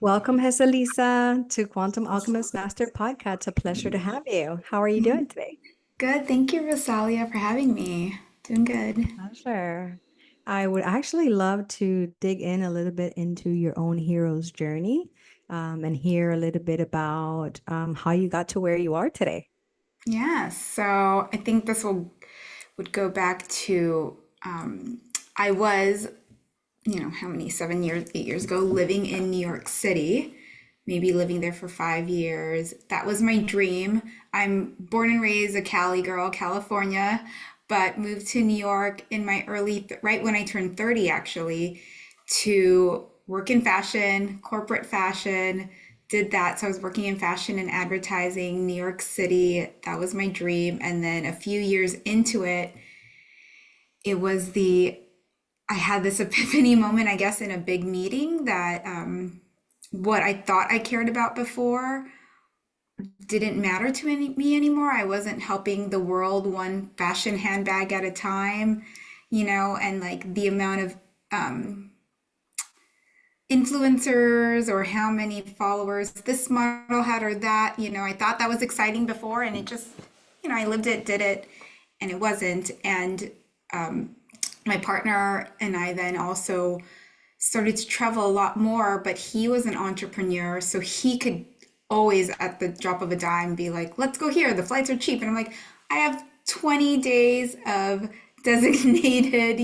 Welcome, Heceliza, to Quantum Alchemist Master Podcast. It's a pleasure to have you. How are you doing today? Good. Thank you, Rosalia, for having me. Doing good. Pleasure. I would actually love to dig in a little bit into your own hero's journey, and hear a little bit about how you got to where you are today. Yeah, so I think this will would go back to I was, how many, 7 years, 8 years ago, living in New York City, maybe living there for 5 years. That was my dream. I'm born and raised a Cali girl, California, but moved to New York in my right when I turned 30, actually, to work in fashion, corporate fashion. Did that. So I was working in fashion and advertising, New York City. That was my dream. And then a few years into it, it was I had this epiphany moment, I guess, in a big meeting that what I thought I cared about before didn't matter to me anymore. I wasn't helping the world one fashion handbag at a time, and like the amount of influencers or how many followers this model had or that, I thought that was exciting before, and it just, I lived it, did it, and it wasn't. And my partner and I then also started to travel a lot more, but he was an entrepreneur, so he could always at the drop of a dime be like, let's go here, the flights are cheap. And I'm like, I have 20 days of designated,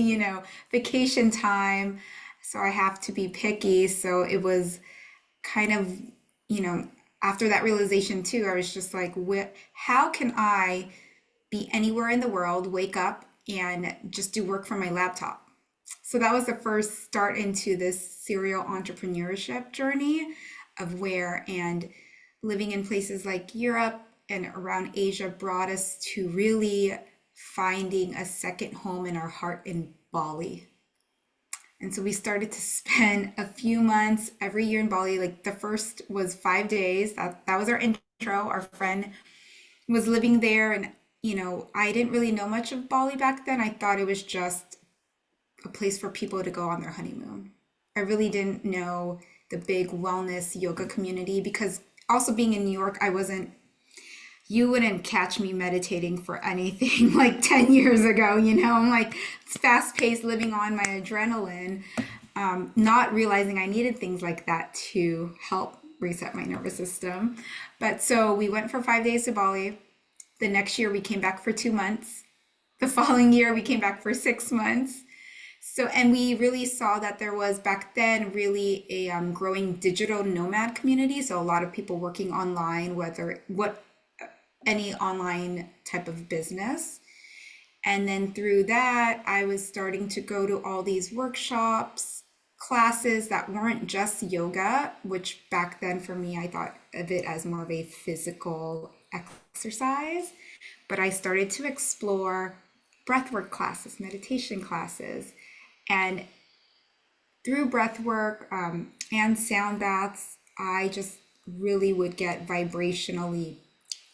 vacation time, so I have to be picky. So it was kind of, you know, after that realization too, I was just like, how can I be anywhere in the world, wake up and just do work from my laptop? So that was the first start into this serial entrepreneurship journey of where, and living in places like Europe and around Asia brought us to really finding a second home in our heart in Bali. And so we started to spend a few months every year in Bali. Like the first was 5 days. That was our intro. Our friend was living there, and I didn't really know much of Bali back then. I thought it was just a place for people to go on their honeymoon. I really didn't know the big wellness yoga community, because also being in New York, you wouldn't catch me meditating for anything like 10 years ago. I'm like, it's fast paced, living on my adrenaline, not realizing I needed things like that to help reset my nervous system. But so we went for 5 days to Bali. The next year, we came back for 2 months. The following year, we came back for 6 months. So, and we really saw that there was back then really a growing digital nomad community. So a lot of people working online, whether what any online type of business. And then through that, I was starting to go to all these workshops, classes that weren't just yoga, which back then for me, I thought of it as more of a physical exercise. But I started to explore breathwork classes, meditation classes, and through breathwork and sound baths, I just really would get vibrationally,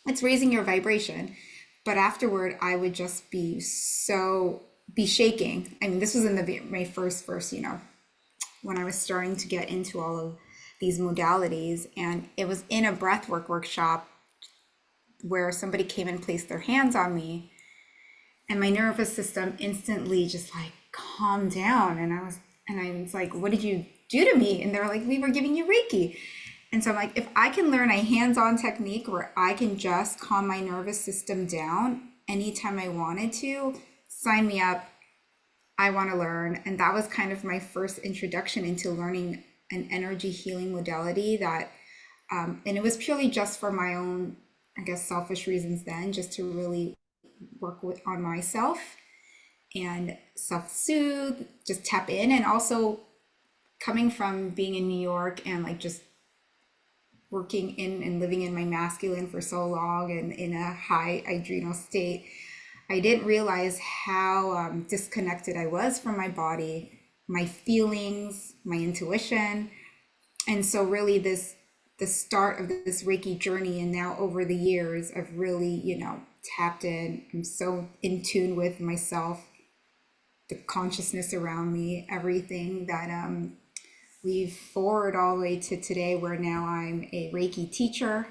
it's raising your vibration. But afterward, I would just be shaking. I mean, this was in my first, when I was starting to get into all of these modalities. And it was in a breathwork workshop where somebody came and placed their hands on me, and my nervous system instantly just like calmed down. And I was like, what did you do to me? And they're like, we were giving you Reiki. And so I'm like, if I can learn a hands-on technique where I can just calm my nervous system down anytime I wanted to, sign me up. I want to learn. And that was kind of my first introduction into learning an energy healing modality that, and it was purely just for my own, I guess, selfish reasons then, just to really work on myself and self-soothe, just tap in. And also coming from being in New York and like just working in and living in my masculine for so long and in a high adrenal state, I didn't realize how disconnected I was from my body, my feelings, my intuition. And so really the start of this Reiki journey, and now over the years I've really, tapped in. I'm so in tune with myself, the consciousness around me, everything that we've forward all the way to today where now I'm a Reiki teacher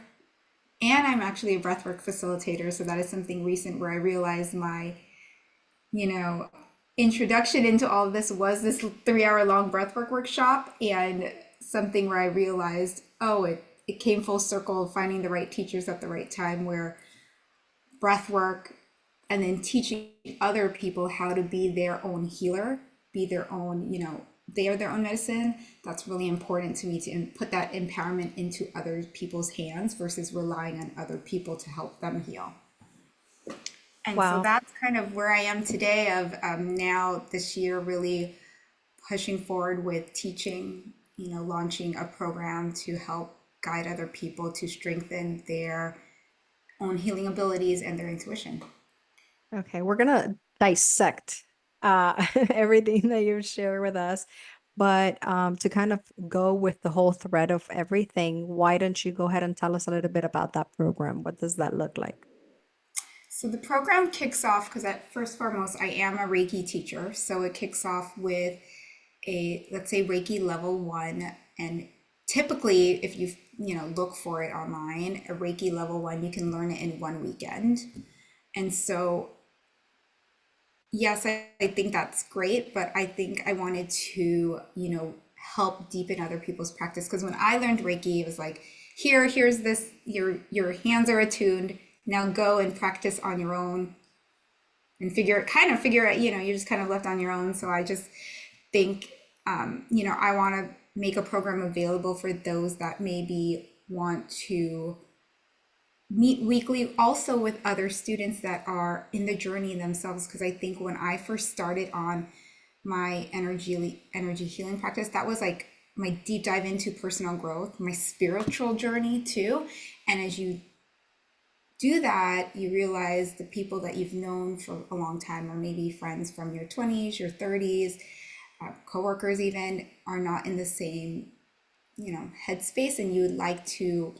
and I'm actually a breathwork facilitator. So that is something recent where I realized my, you know, introduction into all of this was this 3 hour long breathwork workshop, and something where I realized, oh, it came full circle, finding the right teachers at the right time, where breath work and then teaching other people how to be their own healer, be their own, they are their own medicine. That's really important to me, to put that empowerment into other people's hands versus relying on other people to help them heal. And so Wow. that's kind of where I am today, of now this year really pushing forward with teaching, launching a program to help guide other people to strengthen their own healing abilities and their intuition. Okay, we're gonna dissect everything that you've shared with us. But to kind of go with the whole thread of everything, why don't you go ahead and tell us a little bit about that program? What does that look like? So the program kicks off because, at first foremost, I am a Reiki teacher. So it kicks off with a, let's say, Reiki level 1. And typically, if look for it online, a Reiki level 1, you can learn it in one weekend. And so, yes, I think that's great, but I think I wanted to, help deepen other people's practice. Because when I learned Reiki, it was like, here's this, your hands are attuned. Now go and practice on your own and figure out, you're just kind of left on your own. So I just think, I want to make a program available for those that maybe want to meet weekly, also with other students that are in the journey themselves. Because I think when I first started on my energy healing practice, that was like my deep dive into personal growth, my spiritual journey too. And as you do that, you realize the people that you've known for a long time, or maybe friends from your 20s, your 30s, coworkers even, are not in the same, headspace, and you would like to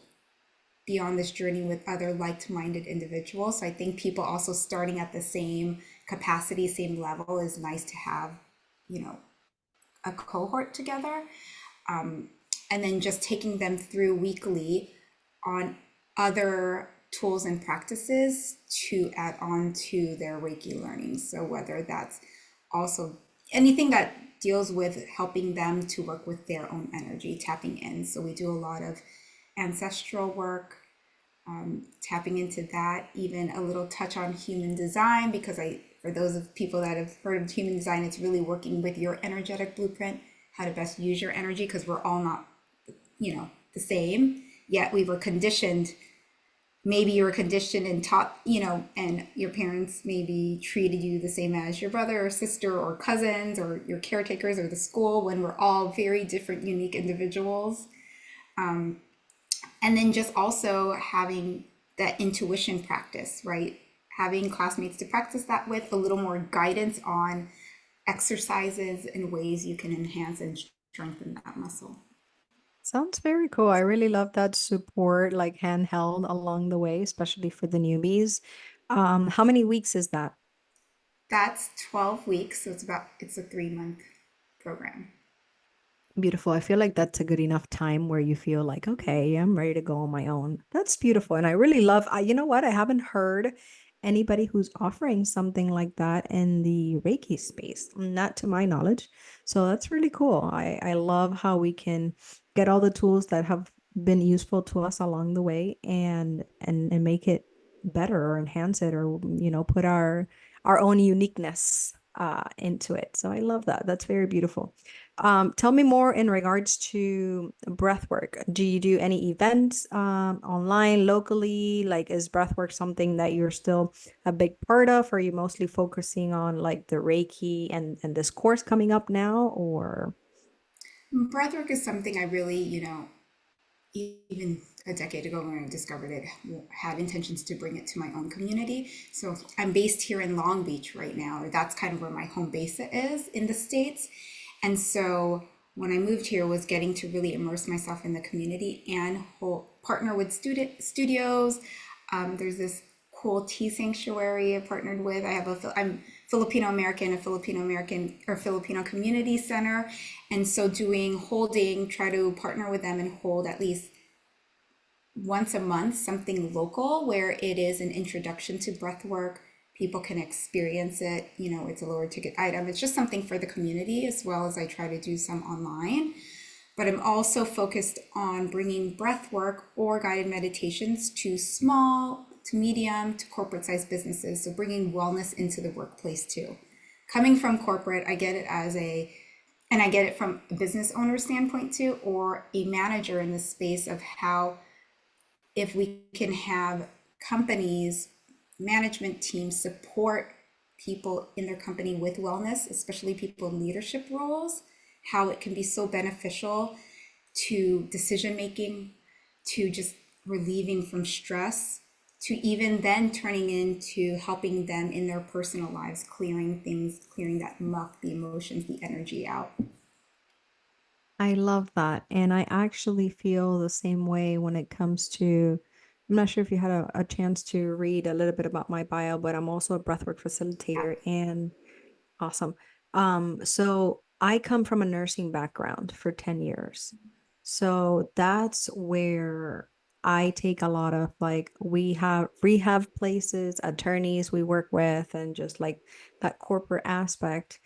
be on this journey with other like-minded individuals. So I think people also starting at the same capacity, same level, is nice to have, a cohort together. And then just taking them through weekly on other tools and practices to add on to their Reiki learning. So whether that's also anything that deals with helping them to work with their own energy, tapping in. So we do a lot of ancestral work, tapping into that, even a little touch on human design, because for those of people that have heard of human design, it's really working with your energetic blueprint, how to best use your energy, because we're all not, the same, yet we were conditioned. Maybe you were conditioned and taught, and your parents maybe treated you the same as your brother or sister or cousins or your caretakers or the school, when we're all very different, unique individuals. And then just also having that intuition practice, right? Having classmates to practice that with, a little more guidance on exercises and ways you can enhance and strengthen that muscle. Sounds very cool. I really love that support, like handheld along the way, especially for the newbies. How many weeks is that? That's 12 weeks, so it's a 3 month program. Beautiful. I feel like that's a good enough time where you feel like, okay, I'm ready to go on my own. That's beautiful. And I really love, you know what? I haven't heard anybody who's offering something like that in the Reiki space, not to my knowledge. So that's really cool. I love how we can get all the tools that have been useful to us along the way and make it better or enhance it, or put our own uniqueness into it. So I love that. That's very beautiful. Tell me more in regards to breathwork. Do you do any events online, locally? Like, is breathwork something that you're still a big part of? Or are you mostly focusing on like the Reiki and this course coming up now? Or Breathwork is something I really, even a decade ago when I discovered it, had intentions to bring it to my own community. So I'm based here in Long Beach right now, or that's kind of where my home base is in the States. And so when I moved here, was getting to really immerse myself in the community and partner with studios. There's this cool tea sanctuary I partnered with. I'm Filipino American, a Filipino American or Filipino community center. And so try to partner with them and hold at least once a month something local where it is an introduction to breath work. People can experience it. It's a lower ticket item. It's just something for the community, as well as I try to do some online. But I'm also focused on bringing breath work or guided meditations to small, to medium, to corporate sized businesses. So bringing wellness into the workplace too. Coming from corporate, I get it and I get it from a business owner standpoint too, or a manager in the space of how, if we can have companies, management teams support people in their company with wellness, especially people in leadership roles, how it can be so beneficial to decision making, to just relieving from stress, to even then turning into helping them in their personal lives, clearing things, clearing that muck, the emotions, the energy out. I love that. And I actually feel the same way when it comes to, I'm not sure if you had a chance to read a little bit about my bio, but I'm also a breathwork facilitator and awesome. So I come from a nursing background for 10 years. So that's where I take a lot of like, we have rehab places, attorneys we work with, and just like that corporate aspect,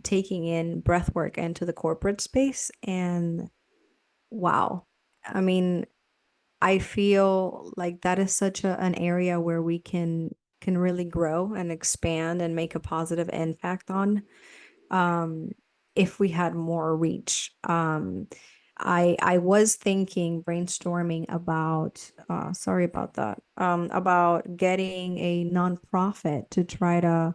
taking in breath work into the corporate space. And wow, I mean, I feel like that is such an area where we can really grow and expand and make a positive impact on, um, if we had more reach. I was thinking, brainstorming about, sorry about that, about getting a nonprofit to try to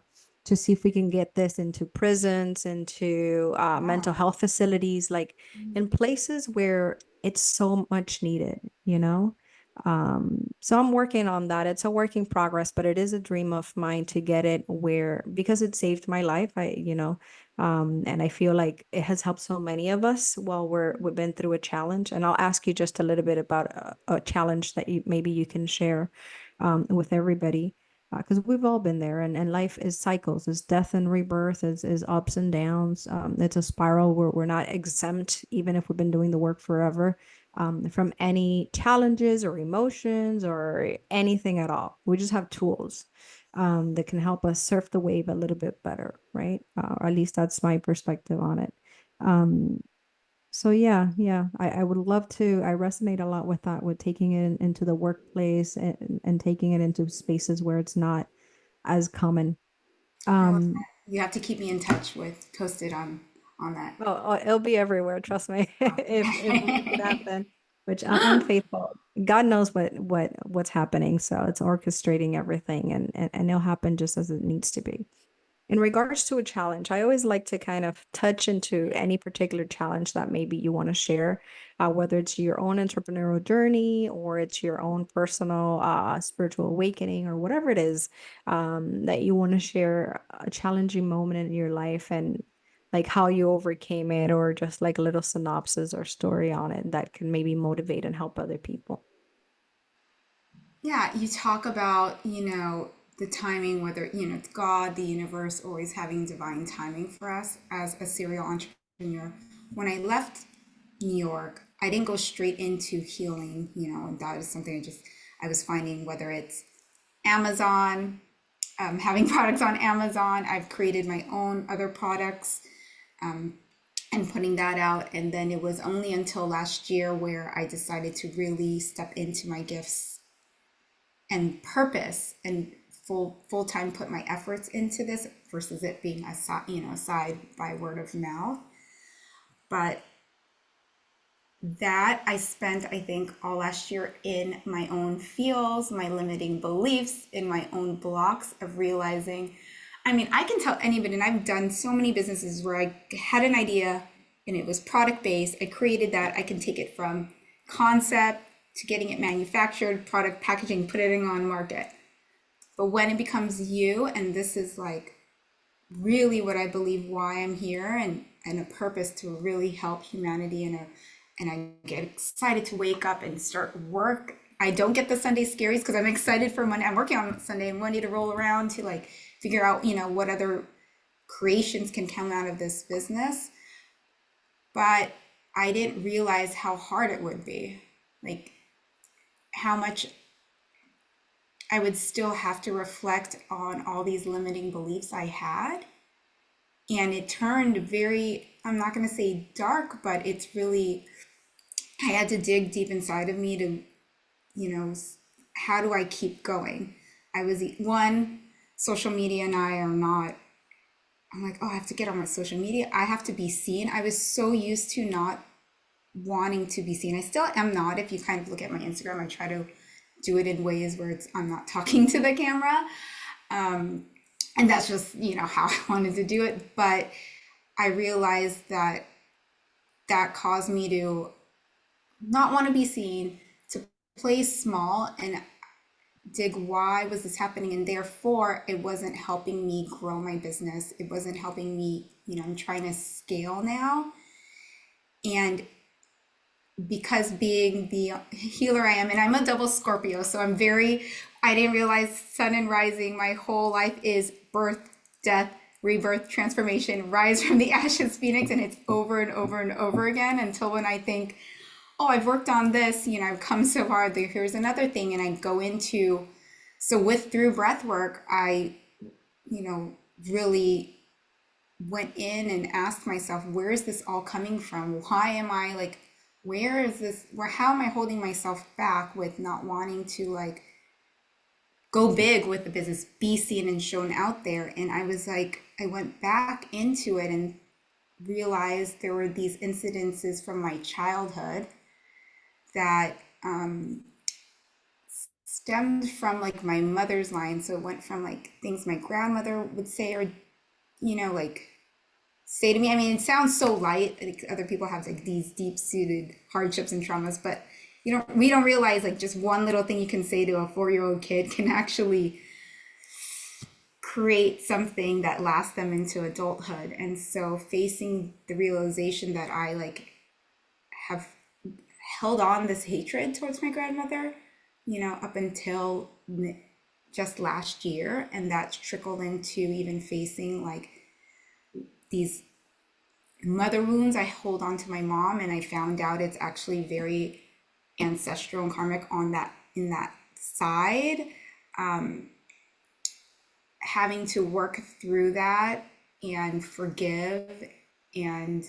see if we can get this into prisons, into mental Wow. health facilities, like in places where it's so much needed, you know? So I'm working on that. It's a work in progress, but it is a dream of mine to get it where, because it saved my life. And I feel like it has helped so many of us while we've been through a challenge. And I'll ask you just a little bit about a challenge that maybe you can share with everybody, because we've all been there, and life is cycles, is death and rebirth, is ups and downs. It's a spiral where we're not exempt, even if we've been doing the work forever, from any challenges or emotions or anything at all. We just have tools that can help us surf the wave a little bit better, right? Or at least that's my perspective on it. Um, so yeah, I would love to. I resonate a lot with that, with taking it into the workplace, and taking it into spaces where it's not as common. I love Um, that. You have to keep me in touch with posted on that. oh, it'll be everywhere, trust me. If we make it Okay. happen, which I'm faithful. God knows what's happening, so it's orchestrating everything, and it'll happen just as it needs to be. In regards to a challenge, I always like to kind of touch into any particular challenge that maybe you want to share, whether it's your own entrepreneurial journey or it's your own personal spiritual awakening, or whatever it is, that you want to share a challenging moment in your life, and like how you overcame it, or just like a little synopsis or story on it that can maybe motivate and help other people. Yeah, you talk about, the timing, whether, it's God, the universe, always having divine timing for us as a serial entrepreneur. When I left New York, I didn't go straight into healing, and that is something I was finding, whether it's Amazon, having products on Amazon. I've created my own other products, and putting that out. And then it was only until last year where I decided to really step into my gifts and purpose and full time put my efforts into this versus it being aside by word of mouth. But that I spent, I think, all last year in my own feels, my limiting beliefs, in my own blocks of realizing. I mean, I can tell anybody, and I've done so many businesses where I had an idea and it was product based. I created that. I can take it from concept to getting it manufactured, product packaging, put it on market. But when it becomes you, and this is like really what I believe why I'm here, and a purpose to really help humanity, and I get excited to wake up and start work. I don't get the Sunday scaries because I'm excited for Monday. I'm working on Sunday and Monday to roll around to like figure out, what other creations can come out of this business. But I didn't realize how hard it would be. Like how much I would still have to reflect on all these limiting beliefs I had. And it turned very, I'm not going to say dark, but it's really, I had to dig deep inside of me to, you know, how do I keep going? I was, one, social media and I are not, I'm like, oh, I have to get on my social media. I have to be seen. I was so used to not wanting to be seen. I still am not. If you kind of look at my Instagram, I try to do it in ways where I'm not talking to the camera. And that's just, how I wanted to do it. But I realized that that caused me to not want to be seen, to play small and dig why was this happening, and therefore it wasn't helping me grow my business. It wasn't helping me, I'm trying to scale now. And because being the healer I am, and I'm a double Scorpio, so I didn't realize sun and rising, my whole life is birth, death, rebirth, transformation, rise from the ashes, phoenix, and it's over and over and over again until when I think, oh, I've worked on this, I've come so far, here's another thing, and I go into, through breath work, I, really went in and asked myself, where is this all coming from? Why am I like, where is this, how am I holding myself back with not wanting to like go big with the business, be seen and shown out there? And I was like, I went back into it and realized there were these incidences from my childhood that stemmed from like my mother's line. So it went from like things my grandmother would say, or, like say to me. I mean, it sounds so light. Like other people have like these deep-seated hardships and traumas, but we don't realize like just one little thing you can say to a 4-year-old kid can actually create something that lasts them into adulthood. And so facing the realization that I like have held on this hatred towards my grandmother, up until just last year, and that's trickled into even facing like these mother wounds I hold on to my mom, and I found out it's actually very ancestral and karmic on that, in that side. Having to work through that and forgive and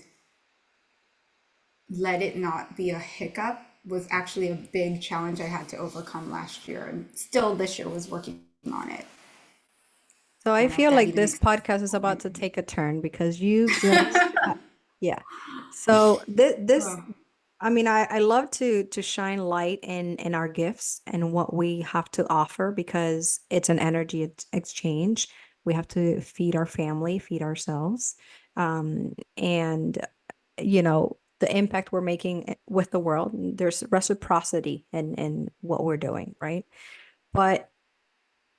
let it not be a hiccup was actually a big challenge I had to overcome last year, and still this year was working on it. So I I don't know if feel that like even this makes podcast is about to take a turn because you graced, yeah. So this, sense. I mean, I love to shine light in our gifts and what we have to offer because it's an energy exchange. We have to feed our family, feed ourselves, and the impact we're making with the world. There's reciprocity in what we're doing, right? But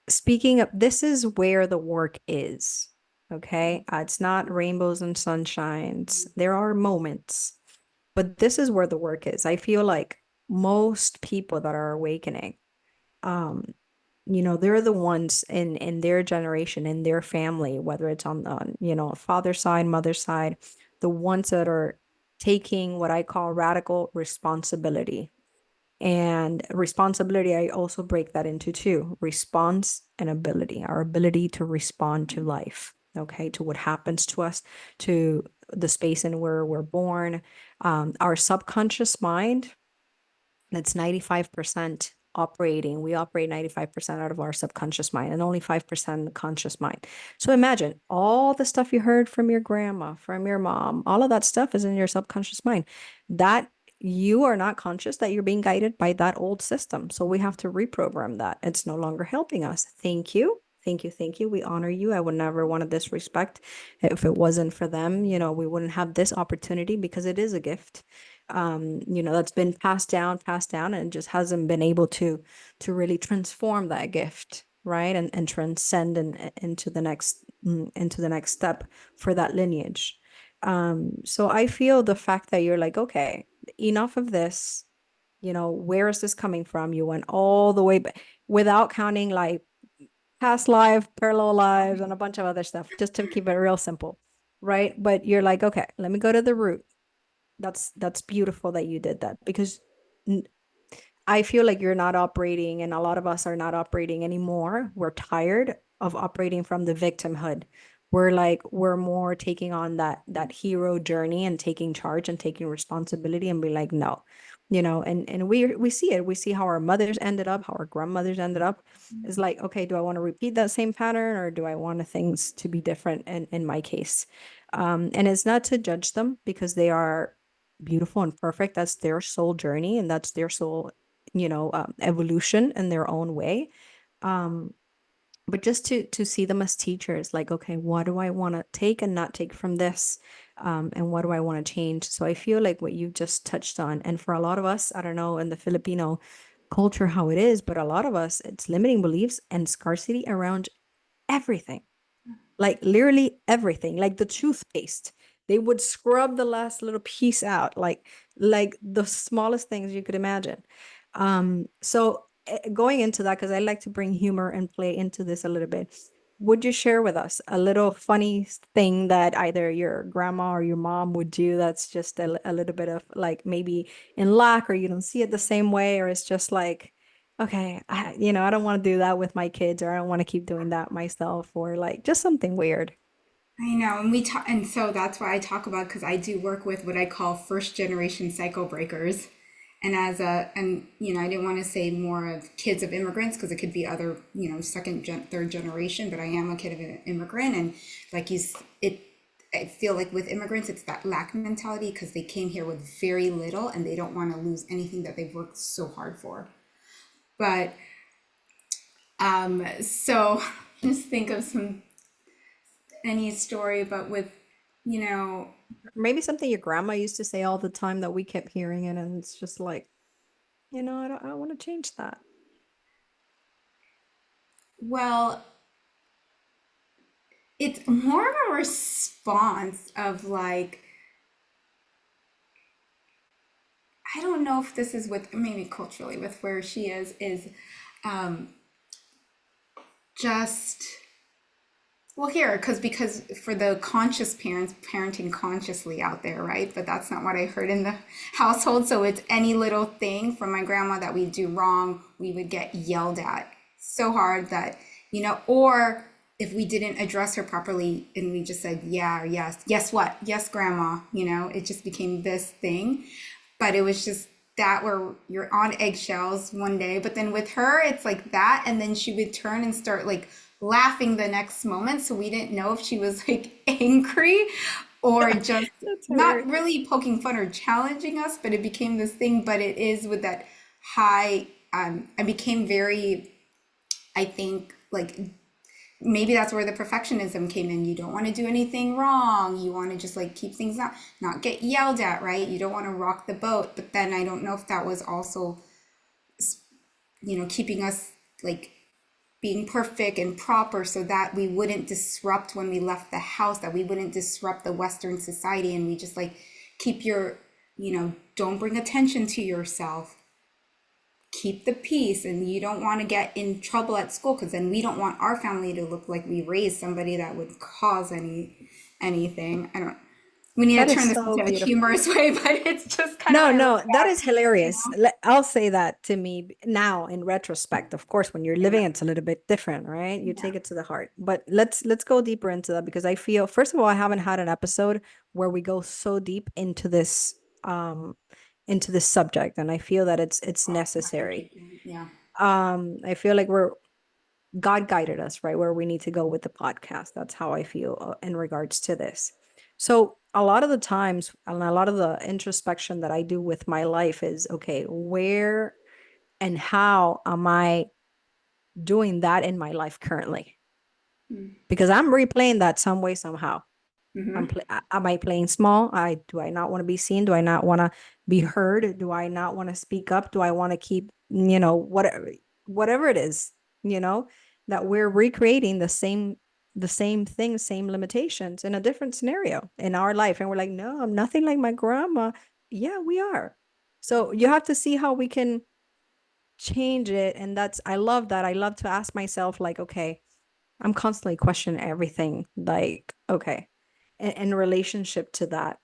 speaking of, this is where the work is. Okay. It's not rainbows and sunshines. There are moments, but this is where the work is. I feel like most people that are awakening, um, they're the ones in their generation, in their family, whether it's on father's side, mother's side, the ones that are taking what I call radical responsibility. And responsibility, I also break that into two: response and ability, our ability to respond to life, okay, to what happens to us, to the space in where we're born. Our subconscious mind, that's 95% operating. We operate 95% out of our subconscious mind and only 5% the conscious mind. So imagine all the stuff you heard from your grandma, from your mom, all of that stuff is in your subconscious mind. That you are not conscious that you're being guided by that old system. So we have to reprogram that. It's no longer helping us. Thank you. Thank you. Thank you. We honor you. I would never want to disrespect. If it wasn't for them, we wouldn't have this opportunity because it is a gift, that's been passed down, and just hasn't been able to really transform that gift, right? And transcend into the next step for that lineage. So I feel the fact that you're like, okay, enough of this, where is this coming from? You went all the way back without counting like past life, parallel lives, and a bunch of other stuff, just to keep it real simple, right? But you're like, okay, let me go to the root. That's beautiful that you did that, because I feel like you're not operating, and a lot of us are not operating anymore. We're tired of operating from the victimhood. We're more taking on that hero journey and taking charge and taking responsibility, and be like, no, and we see it. We see how our mothers ended up, how our grandmothers ended up. It's like, okay, do I want to repeat that same pattern, or do I want things to be different in my case? And it's not to judge them, because they are beautiful and perfect. That's their soul journey, and that's their soul evolution in their own way. um but just to see them as teachers, like, okay, what do I want to take and not take from this, and what do I want to change? So I feel like what you just touched on, and for a lot of us, I don't know in the Filipino culture how it is, but a lot of us, it's limiting beliefs and scarcity around everything, like literally everything, like the toothpaste. They would scrub the last little piece out, like the smallest things you could imagine. So going into that, because I like to bring humor and play into this a little bit, would you share with us a little funny thing that either your grandma or your mom would do, that's just a little bit of like maybe in lack, or you don't see it the same way, or it's just like, okay, I don't want to do that with my kids, or I don't want to keep doing that myself, or like just something weird. I know, and we talk, and so that's why I talk about, because I do work with what I call first generation cycle breakers, and I didn't want to say more of kids of immigrants, because it could be other, third generation, but I am a kid of an immigrant, and like it. I feel like with immigrants, it's that lack mentality, because they came here with very little and they don't want to lose anything that they've worked so hard for. But so just think of any story, but with, you know, Maybe something your grandma used to say all the time that we kept hearing it, and it's just like, I don't want to change that. well, it's more of a response of like, I don't know if this is with maybe culturally with where she is um, just well here because for the conscious parents parenting consciously out there, right? But that's not what I heard in the household. So it's any little thing from my grandma that we do wrong, we would get yelled at so hard that, or if we didn't address her properly and we just said yeah or yes what, yes grandma, it just became this thing. But it was just that where you're on eggshells one day, but then with her it's like that, and then she would turn and start like laughing the next moment, so we didn't know if she was like angry or just That's not hilarious. really poking fun or challenging us, but it became this thing. But it is with that high, I became very, I think, like maybe that's where the perfectionism came in. You don't want to do anything wrong. You want to just like keep things not get yelled at, right? You don't want to rock the boat. But then I don't know if that was also, keeping us like being perfect and proper so that we wouldn't disrupt when we left the house, that we wouldn't disrupt the Western society. And we just like keep your, don't bring attention to yourself, keep the peace, and you don't want to get in trouble at school, because then we don't want our family to look like we raised somebody that would cause anything. I don't, we need That to is turn this so into a beautiful. humorous way, but it's just kind of No, what I look no, that at, is hilarious. I'll say that to me now in retrospect. Of course, when you're living, it's a little bit different, right? You yeah. take it to the heart. But let's go deeper into that, because I feel, first of all, I haven't had an episode where we go so deep into this subject, and I feel that it's necessary. Yeah. I feel like we're God guided us right where we need to go with the podcast. That's how I feel in regards to this. So, a lot of the times, and a lot of the introspection that I do with my life is, okay, where and how am I doing that in my life currently? Because I'm replaying that some way, somehow. Mm-hmm. Am I playing small? Do I not want to be seen? Do I not want to be heard? Do I not want to speak up? Do I want to keep, whatever it is, you know, that we're recreating the same thing, same limitations in a different scenario in our life. And we're like, no, I'm nothing like my grandma. Yeah, we are. So you have to see how we can change it. And I love that. I love to ask myself, like, okay, I'm constantly questioning everything, like, okay, in relationship to that.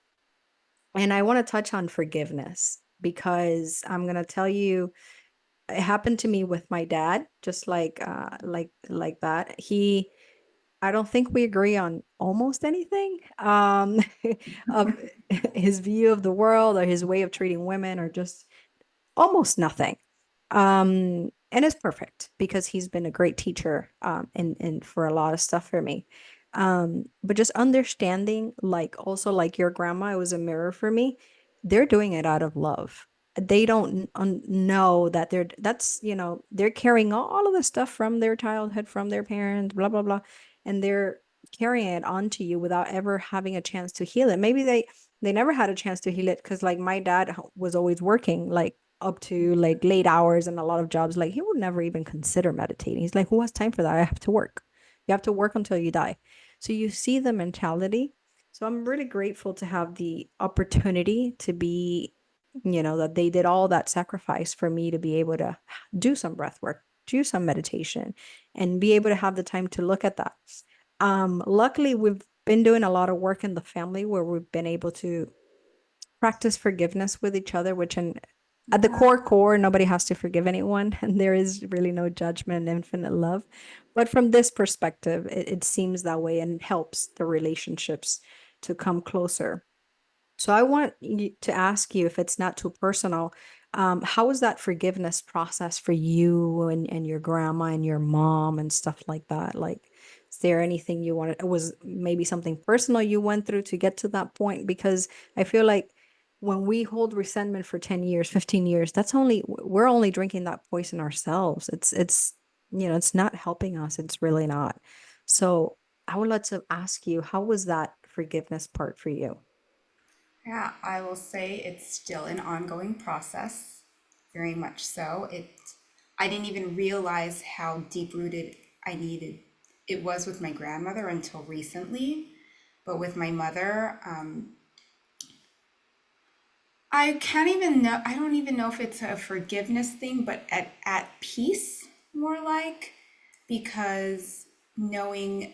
And I want to touch on forgiveness because I'm going to tell you it happened to me with my dad, just like that. I don't think we agree on almost anything of his view of the world or his way of treating women or just almost nothing. And it's perfect because he's been a great teacher and for a lot of stuff for me. But just understanding, like also like your grandma, it was a mirror for me. They're doing it out of love. They don't know that they're carrying all of the stuff from their childhood, from their parents, blah blah blah, and they're carrying it onto you without ever having a chance to heal it. Maybe they never had a chance to heal it because like my dad was always working like up to like late hours and a lot of jobs. Like he would never even consider meditating. He's like, who has time for that? I have to work. You have to work until you die. So you see the mentality. So I'm really grateful to have the opportunity to be, that they did all that sacrifice for me to be able to do some breath work, do some meditation, and be able to have the time to look at that. Luckily, we've been doing a lot of work in the family where we've been able to practice forgiveness with each other, which at the Yeah. core, nobody has to forgive anyone, and there is really no judgment and infinite love. But from this perspective, it seems that way and it helps the relationships to come closer. So I want to ask you, if it's not too personal, how was that forgiveness process for you and your grandma and your mom and stuff like that? Like, is there anything you wanted? It was maybe something personal you went through to get to that point? Because I feel like when we hold resentment for 10 years, 15 years, we're only drinking that poison ourselves. It's not helping us. It's really not. So I would like to ask you, how was that forgiveness part for you? Yeah, I will say it's still an ongoing process, very much so. I didn't even realize how deep rooted I needed it was with my grandmother until recently. But with my mother, I can't even know, I don't even know if it's a forgiveness thing, but at peace, more like, because knowing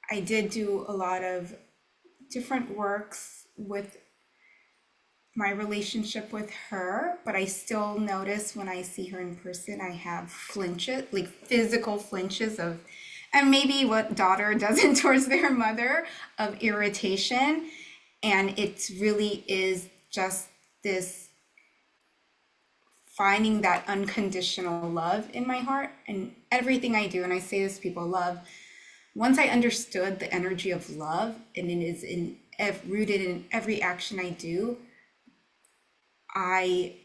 I did do a lot of different works with my relationship with her, but I still notice when I see her in person, I have flinches, like physical flinches of, and maybe what daughter doesn't towards their mother, of irritation. And it really is just this finding that unconditional love in my heart and everything I do. And I say this, people love. Once I understood the energy of love and it is rooted in every action I do, I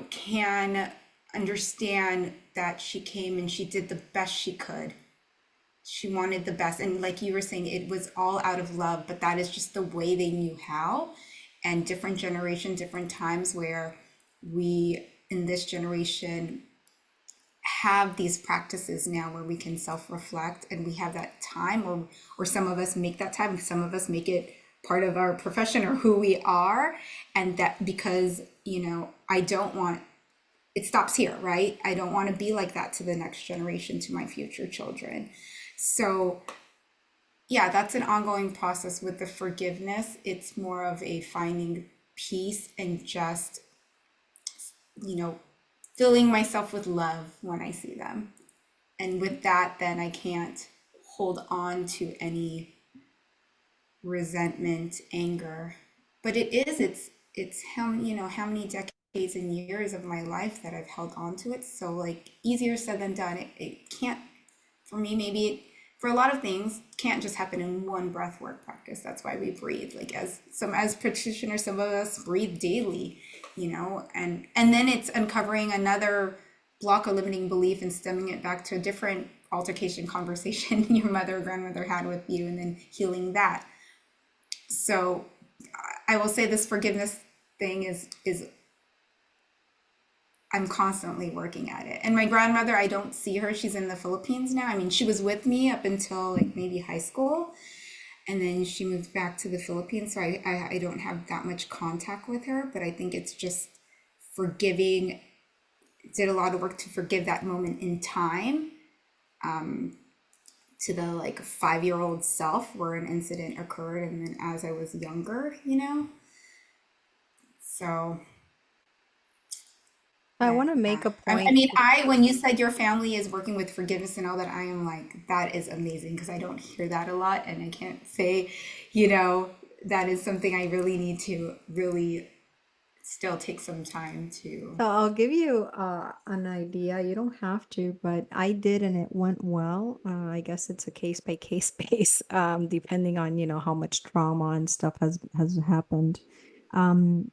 can understand that she came and she did the best she could. She wanted the best. And like you were saying, it was all out of love, but that is just the way they knew how. And different generation, different times where we in this generation have these practices now where we can self-reflect and we have that time, or some of us make that time, some of us make it part of our profession or who we are. And that because I don't want it stops here, right? I don't want to be like that to the next generation, to my future children. So yeah, that's an ongoing process with the forgiveness. It's more of a finding peace and just you know filling myself with love when I see them. And with that, then I can't hold on to any resentment, anger. But it's how many decades and years of my life that I've held on to it. So like easier said than done. It can't, for me, maybe for a lot of things can't just happen in one breath work practice. That's why we breathe. Like as practitioners, some of us breathe daily, and then it's uncovering another block or limiting belief and stemming it back to a different altercation conversation your mother or grandmother had with you, and then healing that. So I will say this forgiveness thing is I'm constantly working at it. And my grandmother, I don't see her. She's in the Philippines now. I mean, she was with me up until like maybe high school, and then she moved back to the Philippines. So I don't have that much contact with her. But I think it's just forgiving did a lot of work to forgive that moment in time, to the like 5 year old self where an incident occurred, and then as I was younger, so I yeah. want to make a I point. mean, when you said your family is working with forgiveness and all that, I am like, that is amazing because I don't hear that a lot. And I can't say, you know, that is something I really need to really still take some time to. So I'll give you an idea. You don't have to, but I did and it went well. I guess it's a case by case base, depending on, how much trauma and stuff has happened. Um,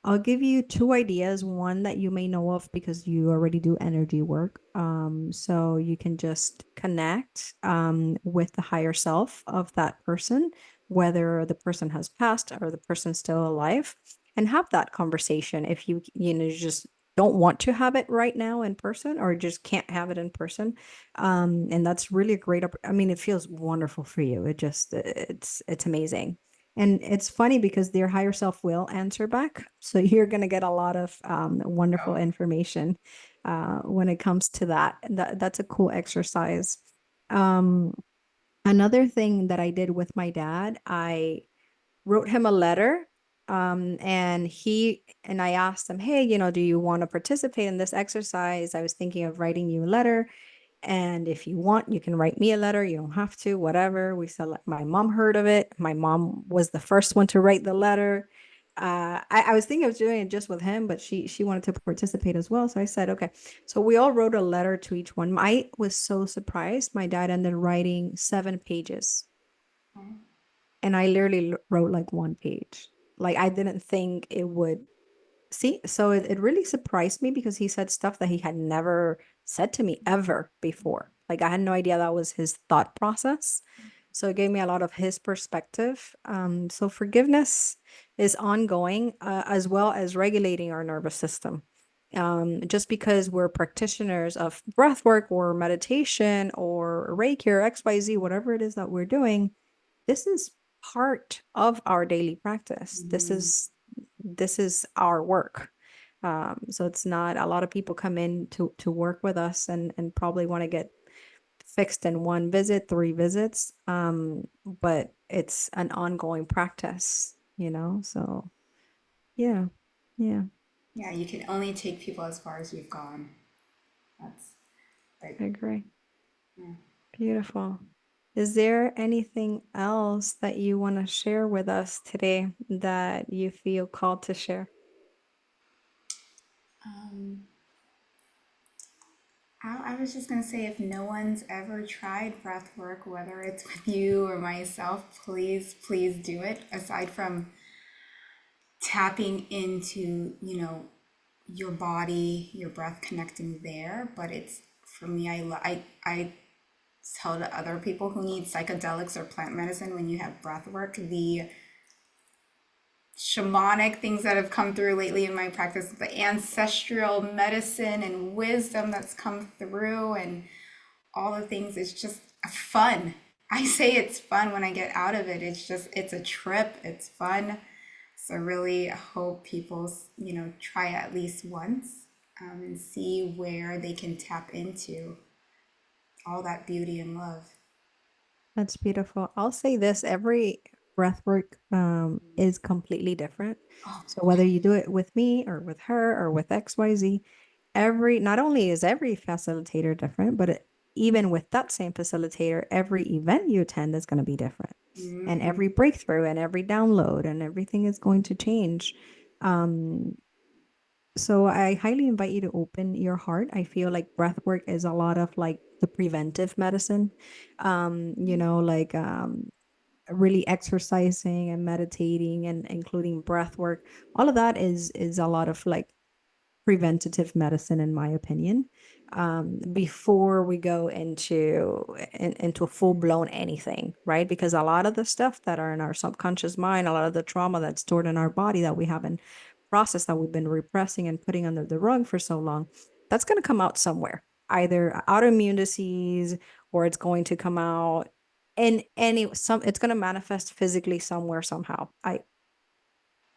I'll give you two ideas. One that you may know of because you already do energy work. So you can just connect with the higher self of that person, whether the person has passed or the person's still alive, and have that conversation. If you just don't want to have it right now in person or just can't have it in person. And that's really a great, I mean, it feels wonderful for you. It's amazing. And it's funny because their higher self will answer back. So you're going to get a lot of wonderful Oh, information when it comes to that. And that's a cool exercise. Um, Another thing that I did with my dad, I wrote him a letter. And I asked him, hey, do you want to participate in this exercise? I was thinking of writing you a letter. And if you want, you can write me a letter. You don't have to, whatever. We said, like, my mom heard of it. My mom was the first one to write the letter. I was thinking of doing it just with him, but she wanted to participate as well. So I said, okay. So we all wrote a letter to each one. I was so surprised. My dad ended writing 7 pages, and I literally wrote like 1 page. Like I didn't think it would. See, so it really surprised me because he said stuff that he had never said to me ever before. Like I had no idea that was his thought process. So it gave me a lot of his perspective. So forgiveness is ongoing, as well as regulating our nervous system. Just because we're practitioners of breath work or meditation or Reiki or XYZ, whatever it is that we're doing, this is part of our daily practice. This is our work. So it's not a lot of people come in to work with us and probably want to get fixed in one visit, 3 visits. But it's an ongoing practice. So yeah, yeah, yeah, you can only take people as far as you've gone. That's like, I agree. yeah. Beautiful. Is there anything else that you want to share with us today that you feel called to share? Um, I was just gonna say, if no one's ever tried breath work, whether it's with you or myself, please, please do it. Aside from tapping into, your body, your breath, connecting there, but it's for me. I tell to other people who need psychedelics or plant medicine, when you have breath work, the shamanic things that have come through lately in my practice, the ancestral medicine and wisdom that's come through, and all the things, it's just fun. I say it's fun when I get out of it. It's a trip. It's fun. So I really hope people, try it at least once, and see where they can tap into all that beauty and love. That's beautiful. I'll say this, every breath work is completely different. Oh, So whether you do it with me or with her or with XYZ, not only is every facilitator different, but even with that same facilitator, every event you attend is going to be different. And every breakthrough and every download and everything is going to change. Um, so I highly invite you to open your heart. I feel like breath work is a lot of like the preventive medicine. Like really exercising and meditating and including breath work. All of that is a lot of like preventative medicine, in my opinion, before we go into full-blown anything, right? Because a lot of the stuff that are in our subconscious mind, a lot of the trauma that's stored in our body that we haven't processed, that we've been repressing and putting under the rug for so long, that's going to come out somewhere, either autoimmune disease, or it's going to come out in it's going to manifest physically somewhere somehow.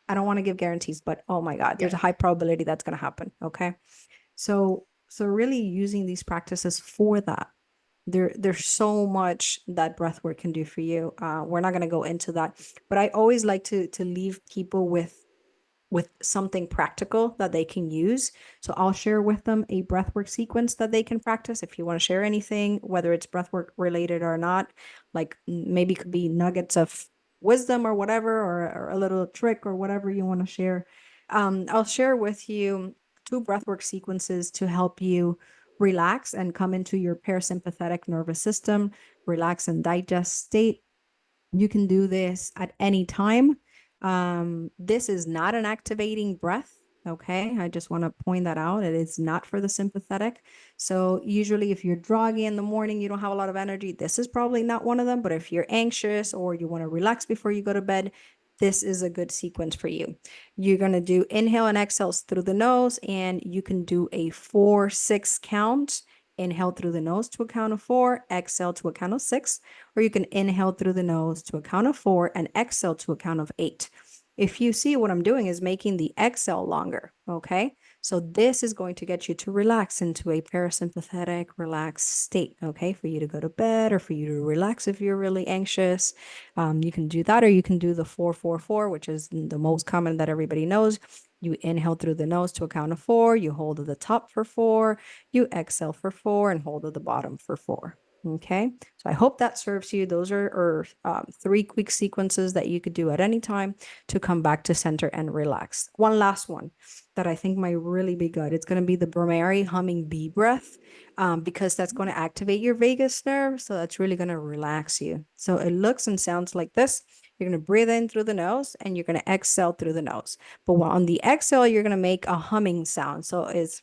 I don't want to give guarantees, but oh my God, there's yeah. a high probability that's going to happen. Okay. So really using these practices for that. There's so much that breath work can do for you. We're not going to go into that, but I always like to leave people with something practical that they can use. So I'll share with them a breathwork sequence that they can practice. If you want to share anything, whether it's breathwork related or not, like maybe it could be nuggets of wisdom or whatever, or a little trick or whatever you want to share. I'll share with you two breathwork sequences to help you relax and come into your parasympathetic nervous system, relax and digest state. You can do this at any time. This is not an activating breath. Okay. I just want to point that out. It is not for the sympathetic. So, usually, if you're groggy in the morning, you don't have a lot of energy, this is probably not one of them. But if you're anxious or you want to relax before you go to bed, this is a good sequence for you. You're going to do inhale and exhales through the nose, and you can do a 4-6 count. Inhale through the nose to a count of 4, exhale to a count of 6, or you can inhale through the nose to a count of 4 and exhale to a count of 8. If you see, what I'm doing is making the exhale longer, okay? So this is going to get you to relax into a parasympathetic, relaxed state, okay? For you to go to bed or for you to relax if you're really anxious. You can do that, or you can do the 4-4-4, which is the most common that everybody knows. You inhale through the nose to a count of 4, you hold at the top for 4, you exhale for 4, and hold at the bottom for 4. Okay, so I hope that serves you. Those are 3 quick sequences that you could do at any time to come back to center and relax. One last one that I think might really be good. It's going to be the Brahmari humming bee breath, because that's going to activate your vagus nerve. So that's really going to relax you. So it looks and sounds like this. You're going to breathe in through the nose and you're going to exhale through the nose. But on the exhale, you're going to make a humming sound. So it's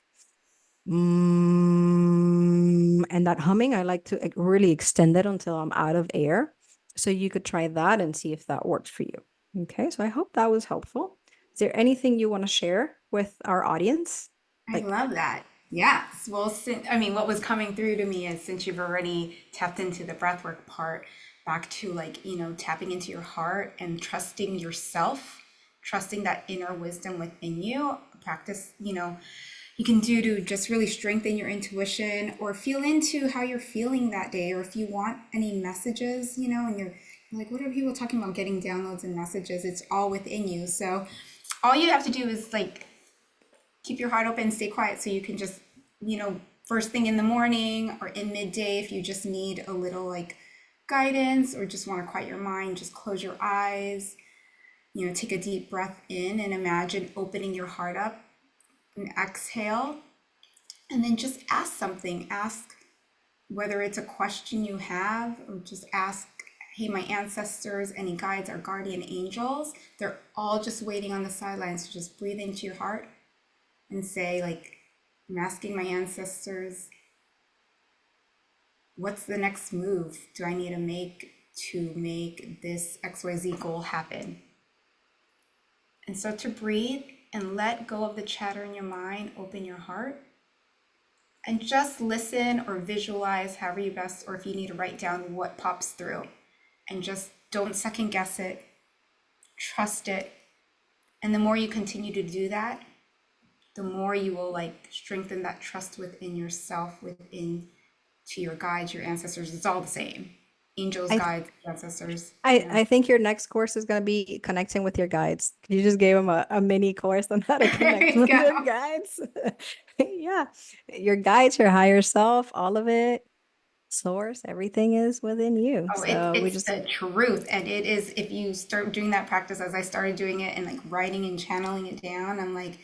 and that humming, I like to really extend it until I'm out of air. So you could try that and see if that works for you. Okay, so I hope that was helpful. Is there anything you want to share with our audience? I Like, love that. Yes. Well, I mean, what was coming through to me is, since you've already tapped into the breathwork part, back to, like, tapping into your heart and trusting yourself, trusting that inner wisdom within you. Practice, you can do to just really strengthen your intuition, or feel into how you're feeling that day. Or if you want any messages, and you're like, what are people talking about getting downloads and messages? It's all within you. So all you have to do is, like, keep your heart open, stay quiet, so you can just, first thing in the morning or in midday, if you just need a little, like, guidance, or just want to quiet your mind, just close your eyes, take a deep breath in and imagine opening your heart up, and exhale, and then just ask something. Ask, whether it's a question you have, or just ask, hey, my ancestors, any guides or guardian angels, they're all just waiting on the sidelines. So just breathe into your heart and say, like, I'm asking my ancestors, what's the next move do I need to make this XYZ goal happen? And so to breathe and let go of the chatter in your mind, open your heart, and just listen or visualize however you best, or if you need to write down what pops through. And just don't second guess it, trust it. And the more you continue to do that, the more you will, like, strengthen that trust within yourself, within to your guides, your ancestors. It's all the same. Angels, I guides, ancestors. I, Yeah. I think your next course is going to be connecting with your guides. You just gave them a mini course on how to There connect you with go. your guides. Yeah. Your guides, your higher self, all of it, source, everything is within you. Oh, So we it's just, the truth. And it is, if you start doing that practice, as I started doing it and, like, writing and channeling it down, I'm like,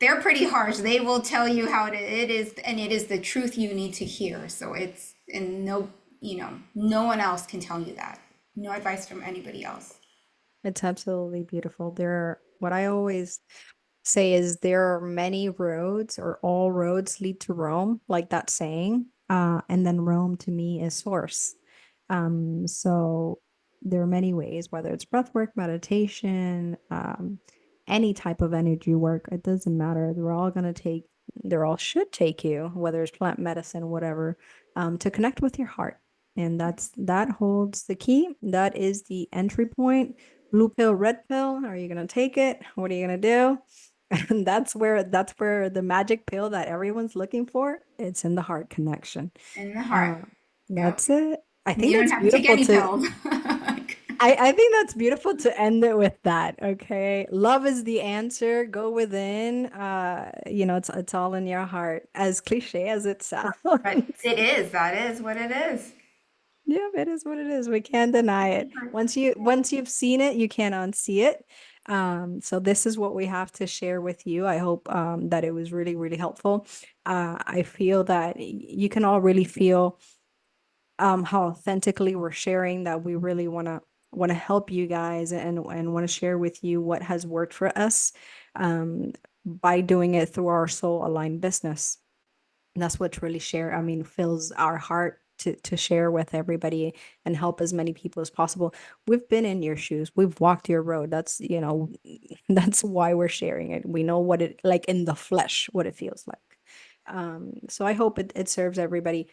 they're pretty harsh. They will tell you how it is, and it is the truth you need to hear. So it's, and no one else can tell you that. No advice from anybody else. it's absolutely beautiful. What I always say is there are many roads, or all roads lead to Rome, like that saying. And then Rome to me is source. So there are many ways, whether it's breath work, meditation, any type of energy work, it doesn't matter. They're all should take you, whether it's plant medicine, whatever, to connect with your heart. And that holds the key. That is the entry point. Blue pill, red pill. Are you gonna take it? What are you gonna do? And that's where the magic pill that everyone's looking for, it's in the heart connection. In the heart. Uh, Yep. that's it. I think You don't that's have to take beautiful any to pills. I think that's beautiful to end it with that. Okay. Love is the answer. Go within. It's all in your heart. As cliche as it sounds. But it is. That is what it is. Yeah, it is what it is. We can't deny it. Once you've seen it, you can't unsee it. So this is what we have to share with you. I hope that it was really, really helpful. I feel that you can all really feel how authentically we're sharing, that we really want to help you guys and want to share with you what has worked for us by doing it through our soul aligned business. And that's what's really fills our heart to share with everybody and help as many people as possible. We've been in your shoes. We've walked your road. That's why we're sharing it. We know what it like in the flesh, what it feels like. So I hope it serves everybody.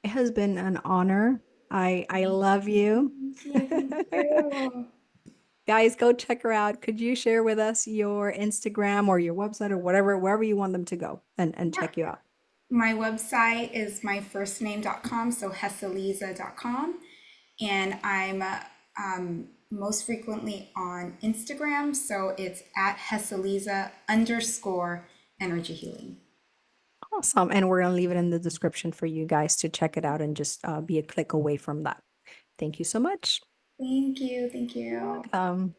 It has been an honor. I love you. Thank you. Thank you. Guys, go check her out. Could you share with us your Instagram or your website or whatever, wherever you want them to go and Yeah. check you out? My website is myfirstname.com, so heceliza.com. And I'm most frequently on Instagram, so it's at Heceliza_energy healing. Awesome. And we're going to leave it in the description for you guys to check it out and just be a click away from that. Thank you so much. Thank you. Thank You're you. welcome.